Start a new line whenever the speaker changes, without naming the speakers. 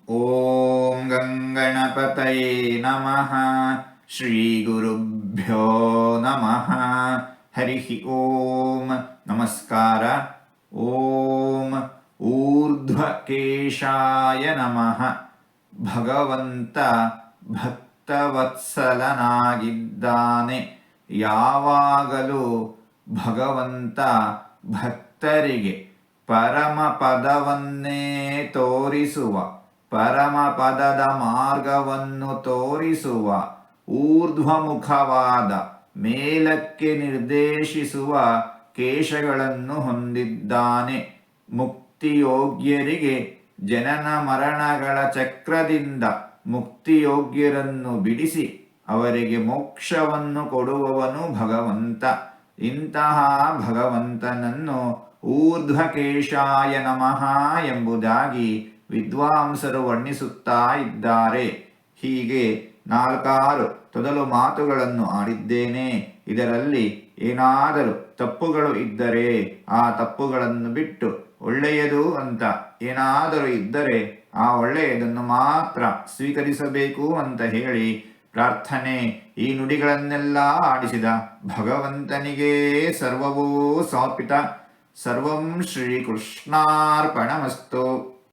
ಓಂ ಗಂಗಣಪತಯೇ ನಮಃ. ಶ್ರೀ ಗುರುಭ್ಯೋ ನಮಃ. ಹರಿ ಓಂ. ನಮಸ್ಕಾರ. ಓಂ ಊರ್ಧ್ವಕೇಶಾಯ ನಮಃ. ಭಗವಂತ ಭಕ್ತವತ್ಸಲನಾಗಿದ್ದಾನೆ. ಯಾವಾಗಲೂ ಭಗವಂತ ಭಕ್ತರಿಗೆ ಪರಮ ಪದವನ್ನೇ ತೋರಿಸುವ, ಪರಮಪದದ ಮಾರ್ಗವನ್ನು ತೋರಿಸುವ, ಊರ್ಧ್ವಮುಖವಾದ ಮೇಲಕ್ಕೆ ನಿರ್ದೇಶಿಸುವ ಕೇಶಗಳನ್ನು ಹೊಂದಿದ್ದಾನೆ. ಮುಕ್ತಿಯೋಗ್ಯರಿಗೆ ಜನನ ಮರಣಗಳ ಚಕ್ರದಿಂದ ಮುಕ್ತಿಯೋಗ್ಯರನ್ನು ಬಿಡಿಸಿ ಅವರಿಗೆ ಮೋಕ್ಷವನ್ನು ಕೊಡುವವನು ಭಗವಂತ. ಇಂತಹ ಭಗವಂತನನ್ನು ಊರ್ಧ್ವಕೇಶಾಯ ನಮಃ ಎಂಬುದಾಗಿ ವಿದ್ವಾಂಸರು ವರ್ಣಿಸುತ್ತಾ ಇದ್ದಾರೆ. ಹೀಗೆ 4 ತೊದಲು ಮಾತುಗಳನ್ನು ಆಡಿದ್ದೇನೆ. ಇದರಲ್ಲಿ ಏನಾದರೂ ತಪ್ಪುಗಳು ಇದ್ದರೆ ಆ ತಪ್ಪುಗಳನ್ನು ಬಿಟ್ಟು ಒಳ್ಳೆಯದು ಅಂತ ಏನಾದರೂ ಇದ್ದರೆ ಆ ಒಳ್ಳೆಯದನ್ನು ಮಾತ್ರ ಸ್ವೀಕರಿಸಬೇಕು ಅಂತ ಹೇಳಿ ಪ್ರಾರ್ಥನೆ. ಈ ನುಡಿಗಳನ್ನೆಲ್ಲ ಆಡಿಸಿದ ಭಗವಂತನಿಗೇ ಸರ್ವವೂ ಸಮರ್ಪಿತ. ಸರ್ವಂ ಶ್ರೀಕೃಷ್ಣಾರ್ಪಣಮಸ್ತು.